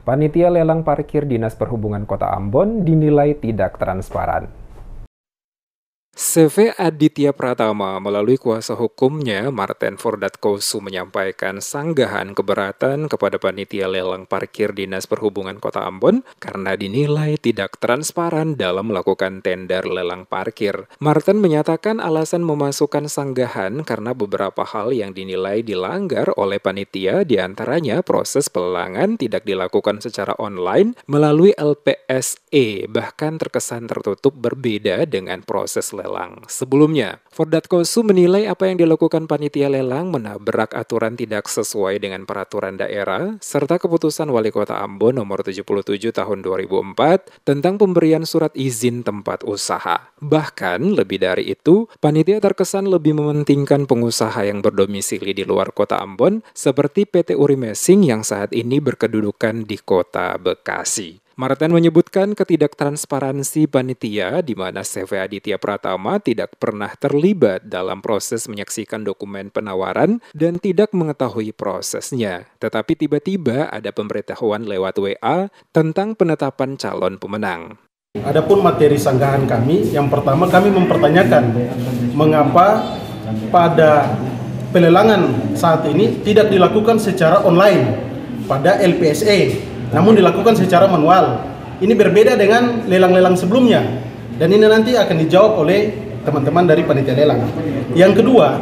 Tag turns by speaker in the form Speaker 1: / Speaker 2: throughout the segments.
Speaker 1: Panitia lelang parkir Dinas Perhubungan Kota Ambon dinilai tidak transparan. CV Aditya Pratama melalui kuasa hukumnya, Marten Fordatkosu, menyampaikan sanggahan keberatan kepada panitia lelang parkir Dinas Perhubungan Kota Ambon karena dinilai tidak transparan dalam melakukan tender lelang parkir. Marten menyatakan alasan memasukkan sanggahan karena beberapa hal yang dinilai dilanggar oleh panitia, diantaranya proses pelelangan tidak dilakukan secara online melalui LPSE, bahkan terkesan tertutup berbeda dengan proses lelang sebelumnya. Fordatkosu menilai apa yang dilakukan panitia lelang menabrak aturan tidak sesuai dengan peraturan daerah serta keputusan Wali Kota Ambon nomor 77 tahun 2004 tentang pemberian surat izin tempat usaha. Bahkan lebih dari itu, panitia terkesan lebih mementingkan pengusaha yang berdomisili di luar Kota Ambon seperti PT Urimesing yang saat ini berkedudukan di Kota Bekasi. Marten menyebutkan ketidaktransparansi panitia di mana CV Aditya Pratama tidak pernah terlibat dalam proses menyaksikan dokumen penawaran dan tidak mengetahui prosesnya. Tetapi tiba-tiba ada pemberitahuan lewat WA tentang penetapan calon pemenang.
Speaker 2: Adapun materi sanggahan kami, yang pertama kami mempertanyakan mengapa pada pelelangan saat ini tidak dilakukan secara online pada LPSE. Namun dilakukan secara manual. Ini berbeda dengan lelang-lelang sebelumnya. Dan ini nanti akan dijawab oleh teman-teman dari panitia lelang. Yang kedua,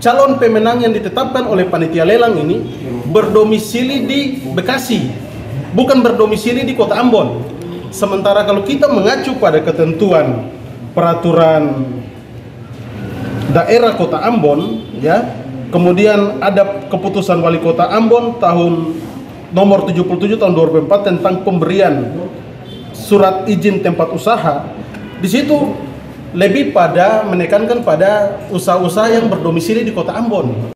Speaker 2: calon pemenang yang ditetapkan oleh panitia lelang ini berdomisili di Bekasi, bukan berdomisili di Kota Ambon. Sementara kalau kita mengacu pada ketentuan peraturan daerah Kota Ambon, ya, kemudian ada keputusan Wali Kota Ambon tahun nomor 77 tahun 2004 tentang pemberian surat izin tempat usaha. Di situ lebih pada menekankan pada usaha-usaha yang berdomisili di Kota Ambon.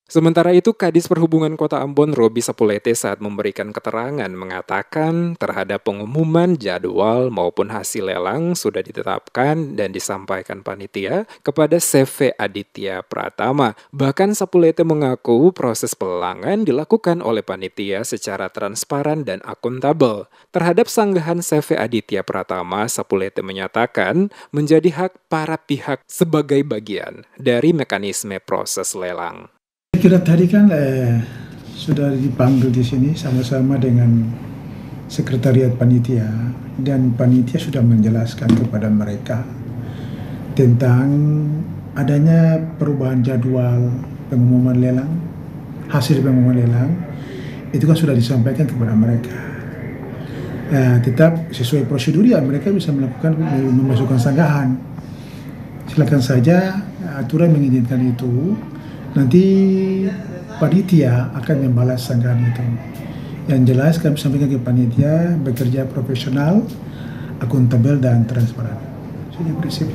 Speaker 1: Sementara itu, Kadis Perhubungan Kota Ambon Robi Sapulete saat memberikan keterangan mengatakan terhadap pengumuman jadwal maupun hasil lelang sudah ditetapkan dan disampaikan panitia kepada CV Aditya Pratama. Bahkan Sapulete mengaku proses pelelangan dilakukan oleh panitia secara transparan dan akuntabel. Terhadap sanggahan CV Aditya Pratama, Sapulete menyatakan menjadi hak para pihak sebagai bagian dari mekanisme proses lelang.
Speaker 3: Kira tadi kan sudah dipanggil di sini sama-sama dengan sekretariat panitia dan panitia sudah menjelaskan kepada mereka tentang adanya perubahan jadwal pengumuman lelang, hasil pengumuman lelang itu kan sudah disampaikan kepada mereka. Tetap sesuai prosedur ya mereka bisa memasukkan sanggahan. Silakan saja, aturan mengizinkan itu. Nanti panitia akan membalas sanggahan itu. Yang jelas kami sampaikan ke panitia bekerja profesional, akuntabel dan transparan. Sudah prinsip.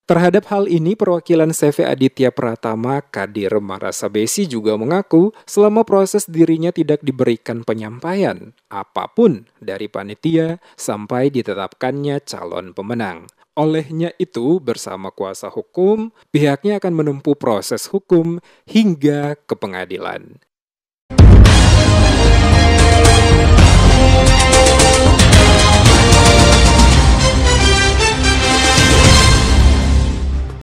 Speaker 1: Terhadap hal ini, perwakilan CV Aditya Pratama, Kadir Marasabesi juga mengaku selama proses dirinya tidak diberikan penyampaian apapun dari panitia sampai ditetapkannya calon pemenang. Olehnya itu, bersama kuasa hukum, pihaknya akan menempuh proses hukum hingga ke pengadilan.